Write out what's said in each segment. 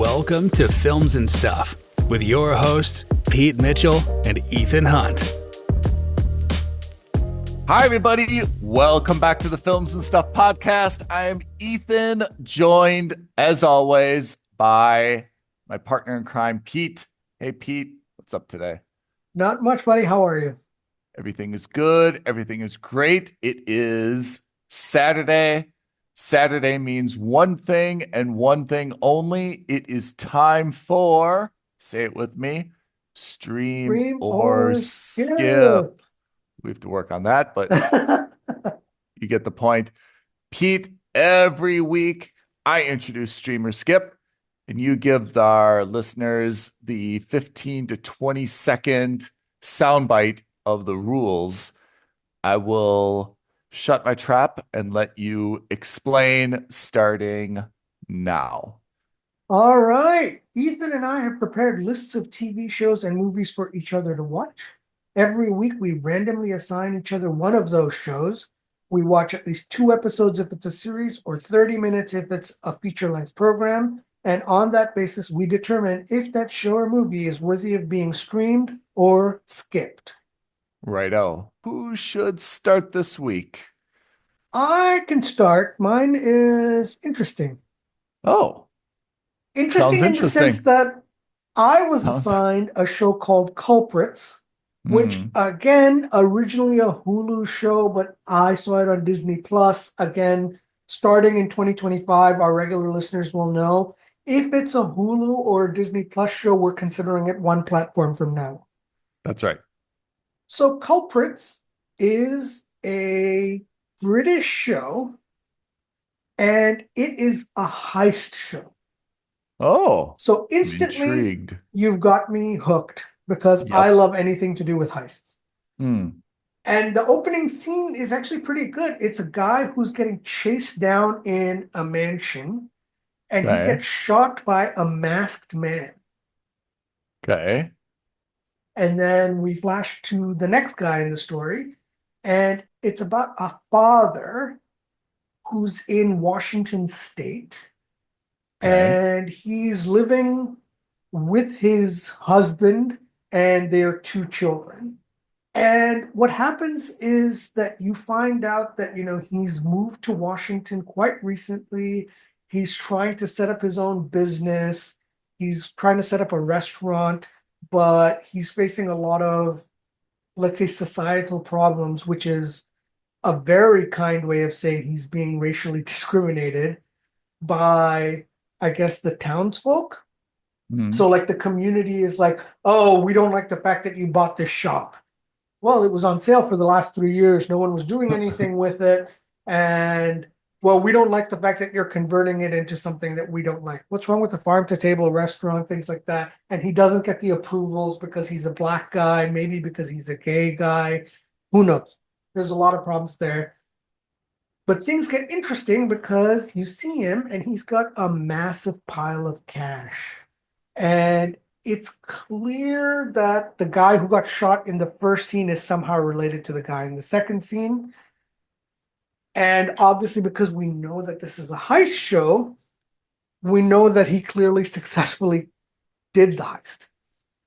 Welcome to Films and Stuff with your hosts, Pete Mitchell and Ethan Hunt. Hi, everybody. Welcome back to the Films and Stuff podcast. I am Ethan, joined, as always, by my partner in crime, Pete. Hey, Pete, what's up today? Not much, buddy. How are you? Everything is good. Everything is great. It is Saturday. Saturday means one thing and one thing only. It is time for, say it with me, stream or skip. We have to work on that, but you get the point. Pete, every week I introduce Stream or Skip, and you give our listeners the 15 to 20 second soundbite of the rules. I will shut my trap and let you explain starting now. All right. Ethan and I have prepared lists of TV shows and movies for each other to watch. Every week, we randomly assign each other one of those shows. We watch at least 2 episodes if it's a series, or 30 minutes if it's a feature-length program. And on that basis, we determine if that show or movie is worthy of being streamed or skipped. Righto. Who should start this week? I can start. Mine is interesting. Oh. Interesting in the sense that I was assigned a show called Culprits, which again, originally a Hulu show, but I saw it on Disney Plus. Again, starting in 2025, our regular listeners will know. If it's a Hulu or a Disney Plus show, we're considering it one platform from now. That's right. So Culprits is a British show, and it is a heist show. Oh, so instantly intrigued. You've got me hooked because I love anything to do with heists. And the opening scene is actually pretty good. It's a guy who's getting chased down in a mansion, and he gets shot by a masked man. Okay. And then we flash to the next guy in the story, and it's about a father who's in Washington State. And he's living with his husband and their 2 children. And what happens is that you find out that, he's moved to Washington quite recently. He's trying to set up his own business. He's trying to set up a restaurant, but he's facing a lot of, let's say, societal problems, which is a very kind way of saying he's being racially discriminated by, I guess, the townsfolk. So like the community is like, oh, we don't like the fact that you bought this shop. Well, it was on sale for the last 3 years. No one was doing anything with it. And well, we don't like the fact that you're converting it into something that we don't like. What's wrong with the farm to table restaurant, things like that? And he doesn't get the approvals because he's a black guy, maybe because he's a gay guy. Who knows? There's a lot of problems there. But things get interesting because you see him and he's got a massive pile of cash. And it's clear that the guy who got shot in the first scene is somehow related to the guy in the second scene. And obviously, because we know that this is a heist show, we know that he clearly successfully did the heist.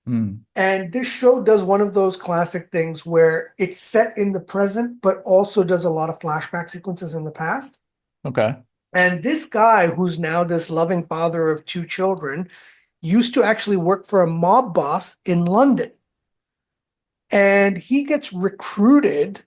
And this show does one of those classic things where it's set in the present, but also does a lot of flashback sequences in the past. Okay. And this guy, who's now this loving father of 2 children, used to actually work for a mob boss in London. And he gets recruited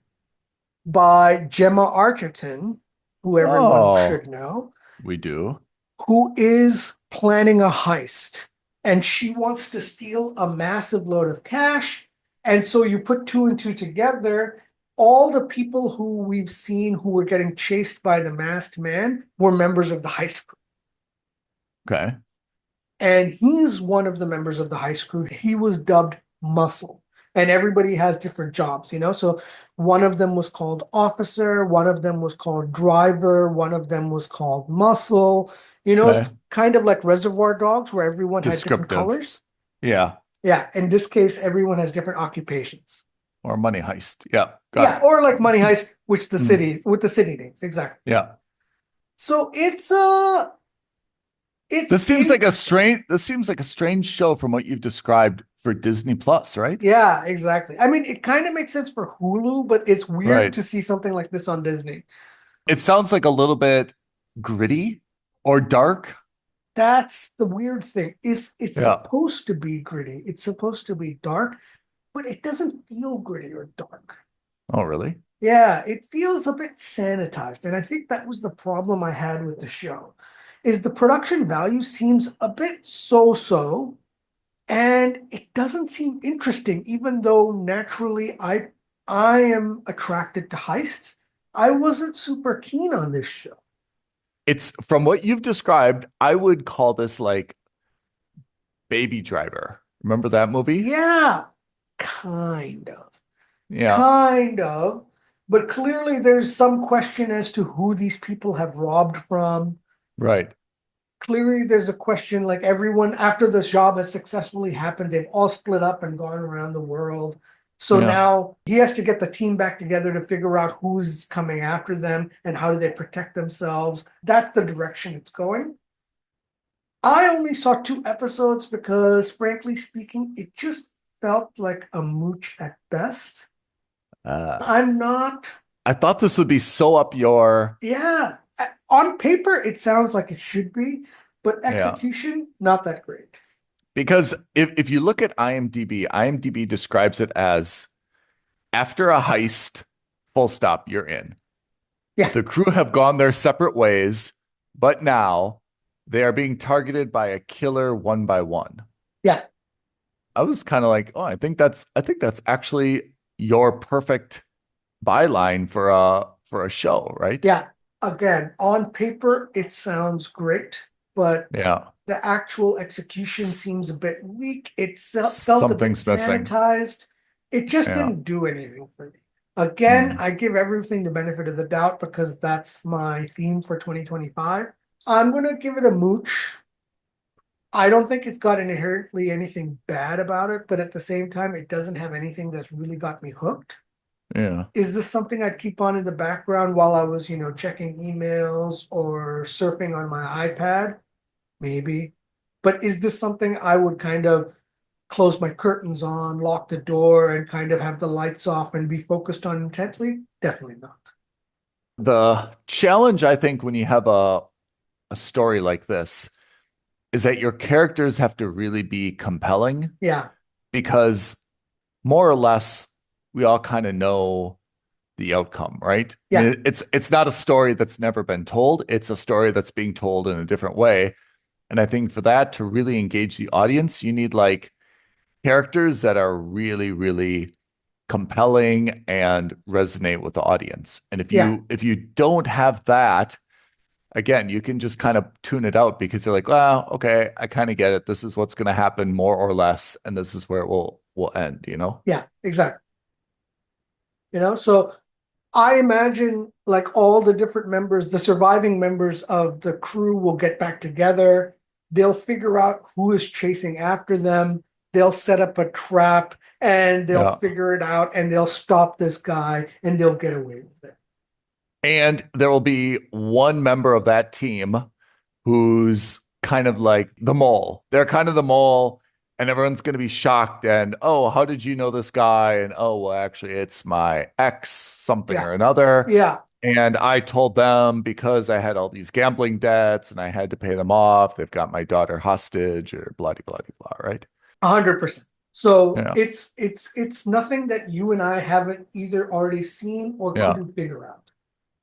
by Gemma Arterton, who everyone should know. We do. Who is planning a heist. And she wants to steal a massive load of cash. And so you put 2 and 2 together. All the people who we've seen who were getting chased by the masked man were members of the heist crew. Okay. And he's one of the members of the heist crew. He was dubbed Muscle. And everybody has different jobs, So one of them was called Officer. One of them was called Driver. One of them was called Muscle. It's kind of like Reservoir Dogs where everyone has different colors. Yeah. Yeah. In this case, everyone has different occupations. Or Money Heist. Yeah. Got it. Or like Money Heist, which the city, with the city names. Exactly. Yeah. So it's a It's This seems like a interesting. strange show from what you've described for Disney Plus, right? Yeah, exactly. I mean, it kind of makes sense for Hulu, but it's weird Right. to see something like this on Disney. It sounds like a little bit gritty or dark. That's the weird thing. Is it's Yeah. supposed to be gritty. It's supposed to be dark, but it doesn't feel gritty or dark. Oh, really? Yeah, it feels a bit sanitized. And I think that was the problem I had with the show. Is the production value seems a bit so-so, and it doesn't seem interesting, even though naturally I am attracted to heists. I wasn't super keen on this show. It's from what you've described, I would call this like Baby Driver. Remember that movie? Yeah, kind of. Yeah. Kind of. But clearly there's some question as to who these people have robbed from. Right. Clearly there's a question like everyone after this job has successfully happened, they've all split up and gone around the world. So Yeah. now he has to get the team back together to figure out who's coming after them and how do they protect themselves. That's the direction it's going. I only saw 2 episodes because, frankly speaking, it just felt like a mooch at best. Uh, I'm not, I thought this would be so up your, yeah, on paper, it sounds like it should be, but yeah. execution, not that great. Because if you look at IMDb describes it as after a heist, full stop, you're in. Yeah, The crew have gone their separate ways, but now they are being targeted by a killer one by one. yeah, I was kind of like, oh, I think that's actually your perfect byline for a show, right? yeah. Again, on paper, it sounds great, but Yeah. the actual execution seems a bit weak. It felt a bit Something's missing. sanitized. It just Yeah. didn't do anything for me. Again, Hmm. I give everything the benefit of the doubt because that's my theme for 2025. I'm going to give it a mooch. I don't think it's got inherently anything bad about it, but at the same time, it doesn't have anything that's really got me hooked. Yeah. Is this something I'd keep on in the background while I was, checking emails or surfing on my iPad? Maybe. But is this something I would kind of close my curtains on, lock the door, and kind of have the lights off and be focused on intently? Definitely not. The challenge, I think, when you have a story like this is that your characters have to really be compelling Yeah, because more or less we all kind of know the outcome, right? I yeah, mean, it's not a story that's never been told. It's a story that's being told in a different way. And I think for that to really engage the audience, you need like characters that are really, really compelling and resonate with the audience. And if yeah, you don't have that, again, you can just kind of tune it out because you're like, well, okay, I kind of get it. This is what's going to happen more or less, and this is where it will end, you know? yeah, exactly. So I imagine like all the different members, the surviving members of the crew will get back together. They'll figure out who is chasing after them. They'll set up a trap and they'll Yeah. figure it out and they'll stop this guy and they'll get away with it. And there will be one member of that team who's kind of like the mole. They're kind of the mole, and everyone's going to be shocked. And oh, how did you know this guy? And oh, well, actually, it's my ex, something Yeah. or another. Yeah. And I told them because I had all these gambling debts and I had to pay them off. They've got my daughter hostage or blah, blah, blah, blah, right? 100%. So Yeah. it's nothing that you and I haven't either already seen or Yeah. couldn't figure out.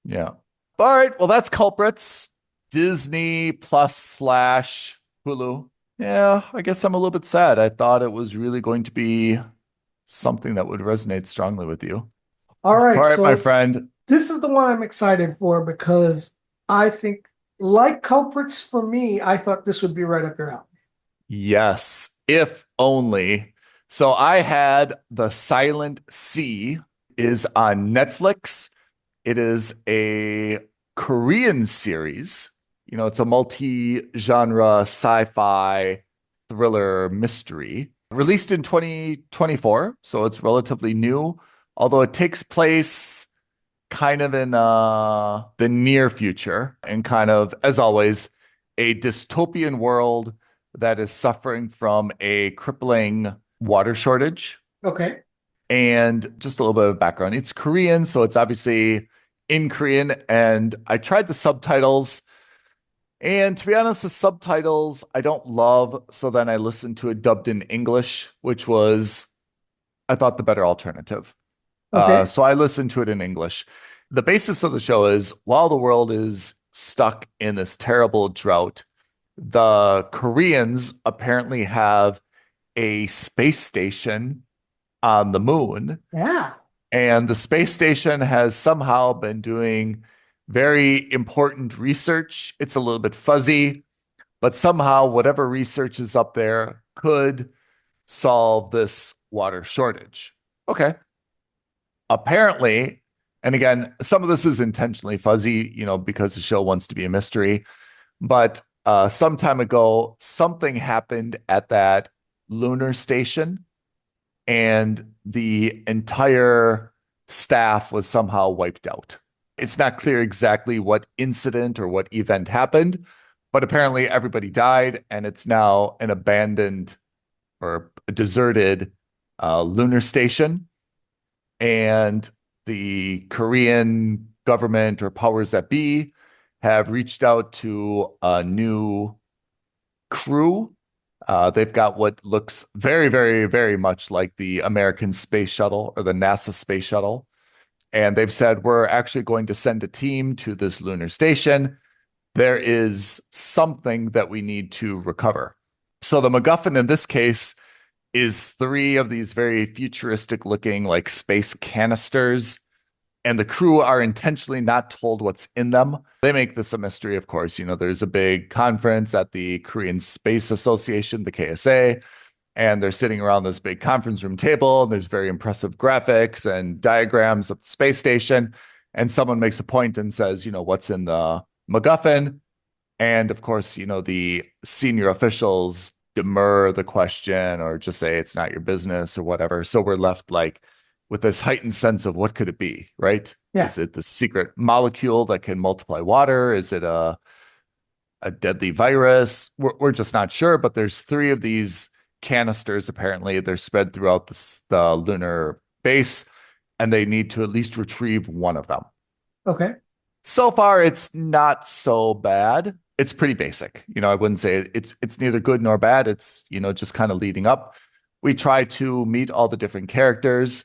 Yeah. All right. Well, that's Culprits. Disney Plus slash Hulu. Yeah, I guess I'm a little bit sad. I thought it was really going to be something that would resonate strongly with you. All All right. right, my So friend. this is the one I'm excited for because I think, like Culprits for me, I thought this would be right up your alley. Yes, if only. So I had The Silent Sea is on Netflix. It is a Korean series. You know, it's a multi-genre sci-fi thriller mystery released in 2024. So it's relatively new, although it takes place kind of in the near future and kind of, as always, a dystopian world that is suffering from a crippling water shortage. Okay. And just a little bit of background. It's Korean, so it's obviously in Korean. And I tried the subtitles. And to be honest, the subtitles I don't love. So then I listened to it dubbed in English, which was, I thought, the better alternative. Okay. So I listened to it in English. The basis of the show is while the world is stuck in this terrible drought, the Koreans apparently have a space station on the moon. Yeah. And the space station has somehow been doing very important research. It's a little bit fuzzy, but somehow whatever research is up there could solve this water shortage. Okay. Apparently, and again, some of this is intentionally fuzzy, because the show wants to be a mystery, but some time ago, something happened at that lunar station and the entire staff was somehow wiped out. It's not clear exactly what incident or what event happened, but apparently everybody died, and it's now an abandoned or a deserted lunar station. And the Korean government or powers that be have reached out to a new crew. They've got what looks very, very, very much like the American space shuttle or the NASA space shuttle. And they've said, we're actually going to send a team to this lunar station. There is something that we need to recover. So the MacGuffin in this case is 3 of these very futuristic looking like space canisters. And the crew are intentionally not told what's in them. They make this a mystery, of course. There's a big conference at the Korean Space Association, the KSA, and they're sitting around this big conference room table. And there's very impressive graphics and diagrams of the space station. And someone makes a point and says, what's in the MacGuffin? And of course, the senior officials demur the question or just say it's not your business or whatever. So we're left like with this heightened sense of what could it be, right? Yeah. Is it the secret molecule that can multiply water? Is it a deadly virus? We're just not sure, but there's 3 of these canisters, apparently. They're spread throughout the lunar base, and they need to at least retrieve one of them. Okay. So far, it's not so bad. It's pretty basic. I wouldn't say it's neither good nor bad. It's, just kind of leading up. We try to meet all the different characters.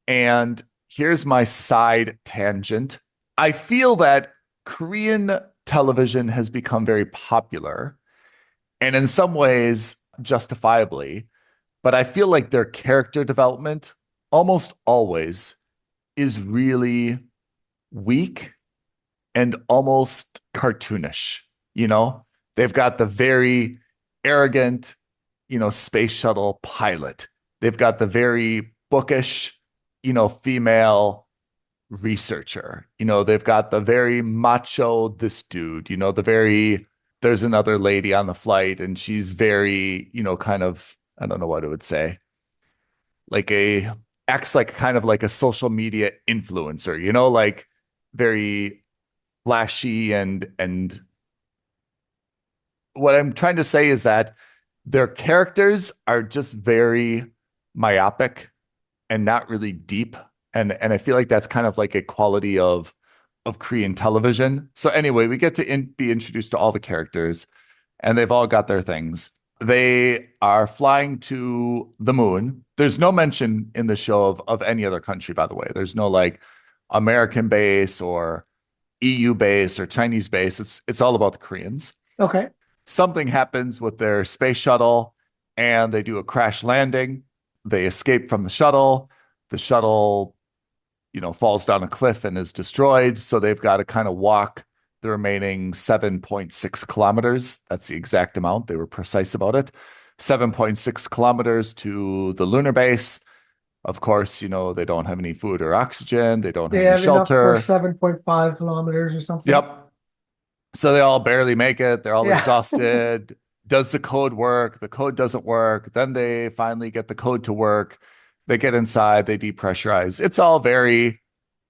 And here's my side tangent. I feel that Korean television has become very popular, and in some ways, justifiably, but I feel like their character development almost always is really weak and almost cartoonish. They've got the very arrogant, space shuttle pilot. They've got the very bookish, female researcher. They've got the very macho, this dude, there's another lady on the flight and she's very, kind of, I don't know what it would say, acts like kind of like a social media influencer, like very flashy and what I'm trying to say is that their characters are just very myopic and not really deep. And I feel like that's kind of like a quality of Korean television. So anyway, we get to be introduced to all the characters, and they've all got their things. They are flying to the moon. There's no mention in the show of any other country, by the way. There's no like American base or EU base or Chinese base. It's all about the Koreans. Okay. Something happens with their space shuttle, and they do a crash landing. They escape from the shuttle. The shuttle, falls down a cliff and is destroyed. So they've got to kind of walk the remaining 7.6 kilometers. That's the exact amount. They were precise about it. 7.6 kilometers to the lunar base. Of course, they don't have any food or oxygen. They don't They have any have enough shelter. for 7.5 kilometers or something. Yep. So they all barely make it. They're all Yeah. exhausted. Does the code work? The code doesn't work. Then they finally get the code to work. They get inside, they depressurize. It's all very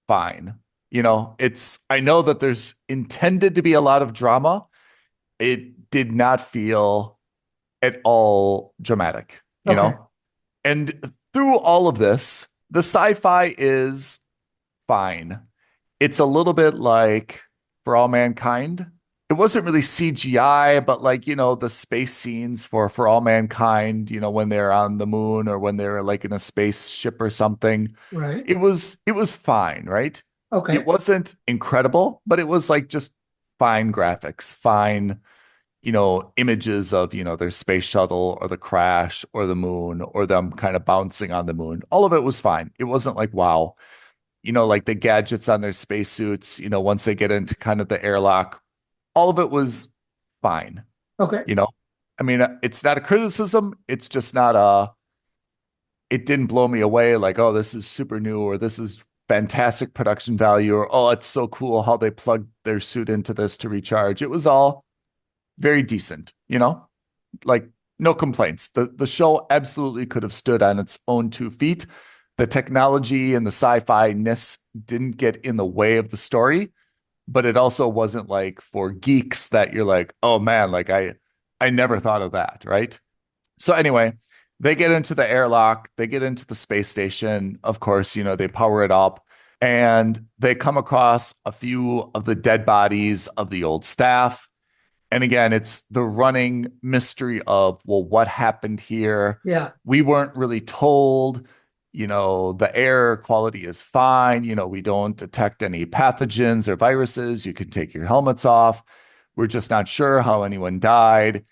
fine. I know that there's intended to be a lot of drama. It did not feel at all dramatic, Okay. And through all of this, the sci-fi is fine. It's a little bit like For All Mankind. It wasn't really CGI, but like, the space scenes for All Mankind, when they're on the moon or when they're like in a spaceship or something. Right. It was fine, right? It Okay. wasn't incredible, but it was like just fine graphics, fine, images of, their space shuttle or the crash or the moon or them kind of bouncing on the moon. All of it was fine. It wasn't like, wow, like the gadgets on their spacesuits, once they get into kind of the airlock, all of it was fine. Okay. You know, I mean, it's not a criticism. It's just not it didn't blow me away like, oh, this is super new or this is fantastic production value or, oh, it's so cool how they plugged their suit into this to recharge. It was all very decent, like no complaints. The show absolutely could have stood on its own 2 feet. The technology and the sci-fi-ness didn't get in the way of the story, but it also wasn't like for geeks that you're like, oh man, like I never thought of that, right? So anyway, they get into the airlock, they get into the space station. Of course, they power it up and they come across a few of the dead bodies of the old staff. And again, it's the running mystery of, well, what happened here? Yeah. We weren't really told, the air quality is fine. We don't detect any pathogens or viruses. You can take your helmets off. We're just not sure how anyone died.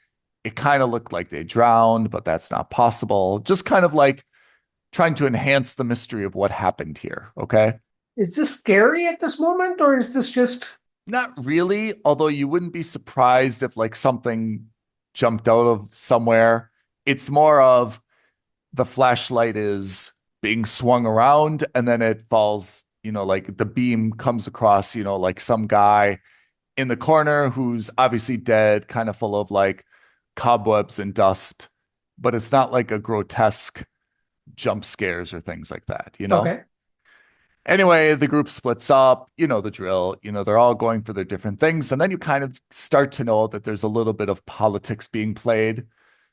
It kind of looked like they drowned, but that's not possible. Just kind of like trying to enhance the mystery of what happened here. Okay. Is this scary at this moment, or is this just Not really, although you wouldn't be surprised if like something jumped out of somewhere. It's more of the flashlight is being swung around and then it falls, like the beam comes across, like some guy in the corner who's obviously dead, kind of full of like cobwebs and dust, but it's not like a grotesque jump scares or things like that. okay? Anyway, the group splits up, the drill, they're all going for their different things. And then you kind of start to know that there's a little bit of politics being played.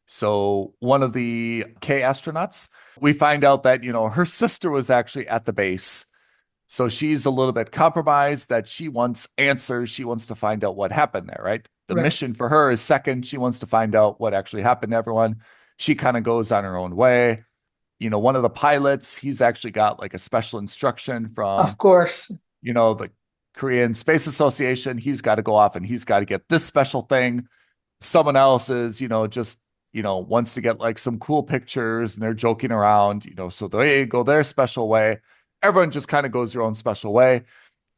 So one of the K astronauts, we find out that, her sister was actually at the base. So she's a little bit compromised that she wants answers. She wants to find out what happened there, right? The Right. mission for her is second. She wants to find out what actually happened to everyone. She kind of goes on her own way. One of the pilots, he's actually got like a special instruction from, Of course. the Korean Space Association. He's got to go off and he's got to get this special thing. Someone else is, just, wants to get like some cool pictures and they're joking around, so they go their special way. Everyone just kind of goes their own special way.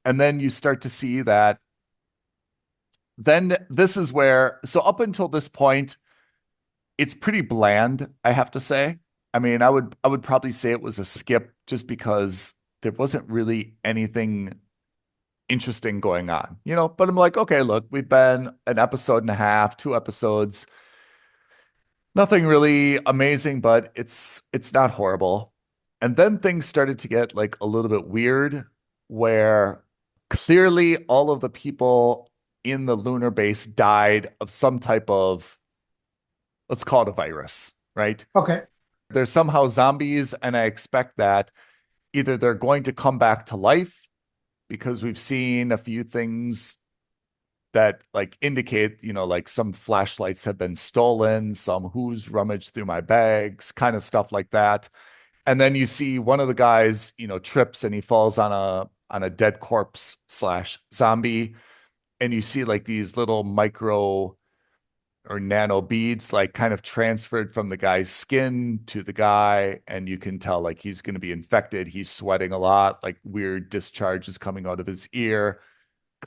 And then you start to see that then this is where, so up until this point, it's pretty bland, I have to say. I mean, I would probably say it was a skip just because there wasn't really anything interesting going on, but I'm like, okay, look, we've been an episode and a half, 2 episodes, nothing really amazing, but it's not horrible. And then things started to get like a little bit weird where clearly all of the people in the lunar base died of some type of, let's call it a virus, right? Okay. They're somehow zombies, and I expect that either they're going to come back to life because we've seen a few things that like indicate, like some flashlights have been stolen, some who's rummaged through my bags, kind of stuff like that. And then you see one of the guys, trips and he falls on a dead corpse slash zombie. And you see like these little micro or nano beads like kind of transferred from the guy's skin to the guy, and you can tell like he's going to be infected. He's sweating a lot, like weird discharges coming out of his ear.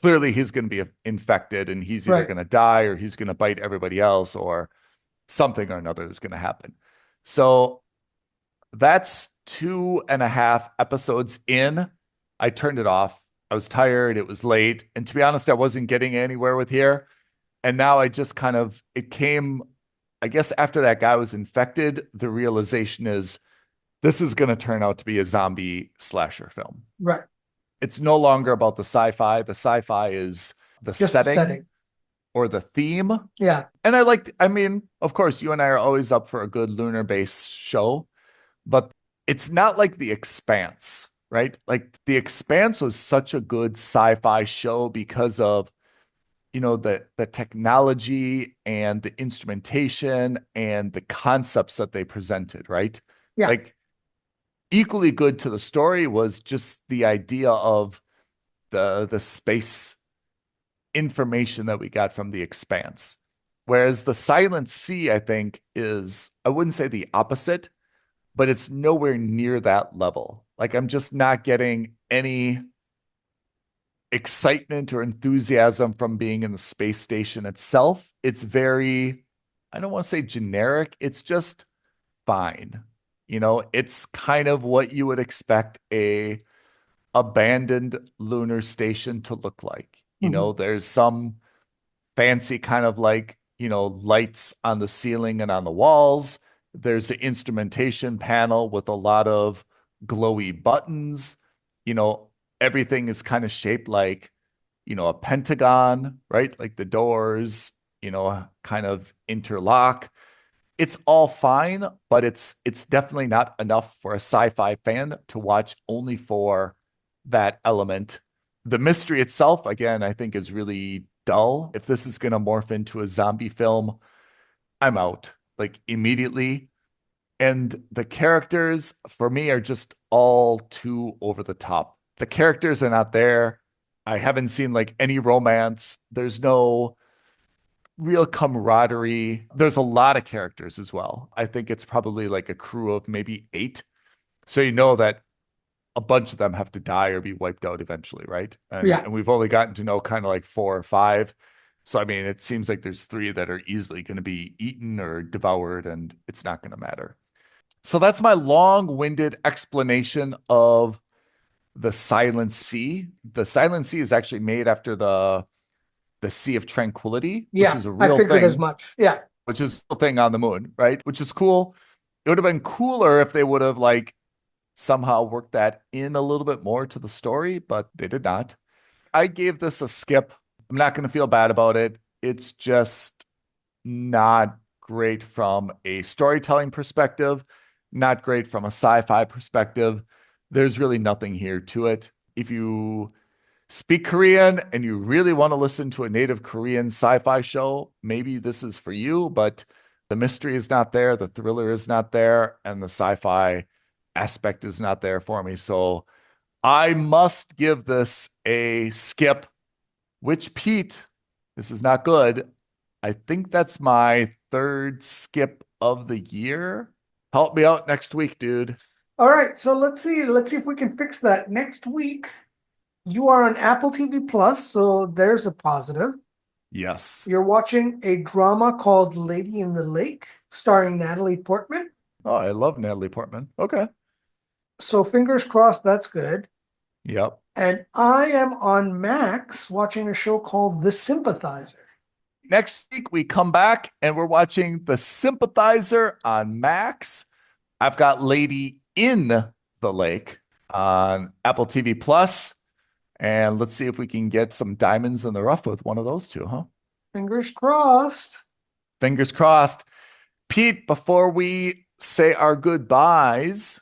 Clearly he's going to be infected and he's either Right. going to die or he's going to bite everybody else or something or another is going to happen. So that's 2.5 episodes in. I turned it off. I was tired. It was late. And to be honest, I wasn't getting anywhere with here. And now I just kind of, it came, I guess after that guy was infected, the realization is this is going to turn out to be a zombie slasher film. Right. It's no longer about the sci-fi. The sci-fi is the Just the setting setting. or the theme. Yeah. And I mean, of course, you and I are always up for a good lunar-based show, but it's not like The Expanse, right? Like The Expanse was such a good sci-fi show because of, the technology and the instrumentation and the concepts that they presented, right? Yeah. Like equally good to the story was just the idea of the space information that we got from The Expanse. Whereas the Silent Sea, I think, is, I wouldn't say the opposite, but it's nowhere near that level. Like I'm just not getting any excitement or enthusiasm from being in the space station itself. It's very, I don't want to say generic, it's just fine. It's kind of what you would expect a abandoned lunar station to look like. There's some fancy kind of like, lights on the ceiling and on the walls. There's an instrumentation panel with a lot of glowy buttons. You know, Everything is kind of shaped like, a pentagon, right? Like the doors, kind of interlock. It's all fine, but it's definitely not enough for a sci-fi fan to watch only for that element. The mystery itself, again, I think is really dull. If this is going to morph into a zombie film, I'm out like immediately. And the characters for me are just all too over the top. The characters are not there. I haven't seen like any romance. There's no real camaraderie. There's a lot of characters as well. I think it's probably like a crew of maybe 8. So you know that a bunch of them have to die or be wiped out eventually, right? And we've only gotten to know kind of like 4 or 5. So I mean, it seems like there's 3 that are easily going to be eaten or devoured, and it's not going to matter. So that's my long-winded explanation of the Silent Sea. The Silent Sea is actually made after the Sea of Tranquility, which is a real I figured thing. as much. Yeah. Which is a thing on the moon, right? Which is cool. It would have been cooler if they would have like somehow worked that in a little bit more to the story, but they did not. I gave this a skip. I'm not going to feel bad about it. It's just not great from a storytelling perspective, not great from a sci-fi perspective. There's really nothing here to it. If you speak Korean and you really want to listen to a native Korean sci-fi show, maybe this is for you, but the mystery is not there, the thriller is not there, and the sci-fi aspect is not there for me. So I must give this a skip, which, Pete, this is not good. I think that's my 3rd skip of the year. Help me out next week, dude. All right, so let's see if we can fix that. Next week, you are on Apple TV Plus, so there's a positive. Yes. You're watching a drama called Lady in the Lake, starring Natalie Portman. Oh, I love Natalie Portman. Okay. So fingers crossed that's good. Yep. And I am on Max watching a show called The Sympathizer. Next week, we come back and we're watching The Sympathizer on Max. I've got Lady in the Lake on Apple TV Plus. And let's see if we can get some diamonds in the rough with one of those two, huh? Fingers crossed. Fingers crossed. Pete, before we say our goodbyes,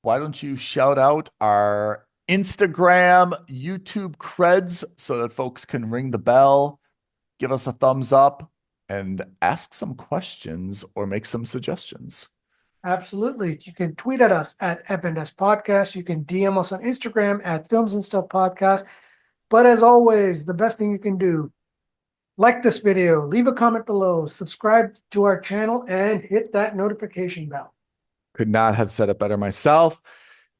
why don't you shout out our Instagram, YouTube creds so that folks can ring the bell, give us a thumbs up, and ask some questions or make some suggestions. Absolutely. You can tweet at us at F&S Podcast. You can DM us on Instagram at Films and Stuff Podcast. But as always, the best thing you can do, like this video, leave a comment below, subscribe to our channel, and hit that notification bell. Could not have said it better myself.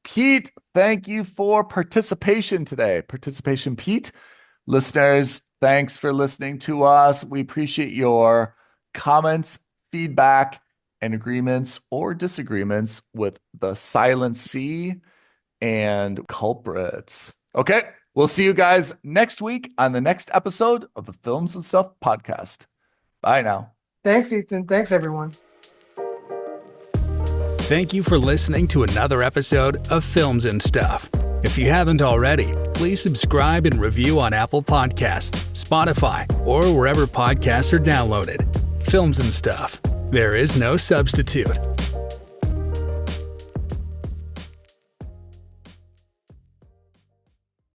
Pete, thank you for participation today. Participation, Pete. Listeners, thanks for listening to us. We appreciate your comments, feedback, and agreements or disagreements with the Silent Sea and Culprits. Okay, we'll see you guys next week on the next episode of the Films and Stuff podcast. Bye now. Thanks, Ethan. Thanks, everyone. Thank you for listening to another episode of Films and Stuff. If you haven't already, please subscribe and review on Apple Podcasts, Spotify, or wherever podcasts are downloaded. Films and Stuff. There is no substitute.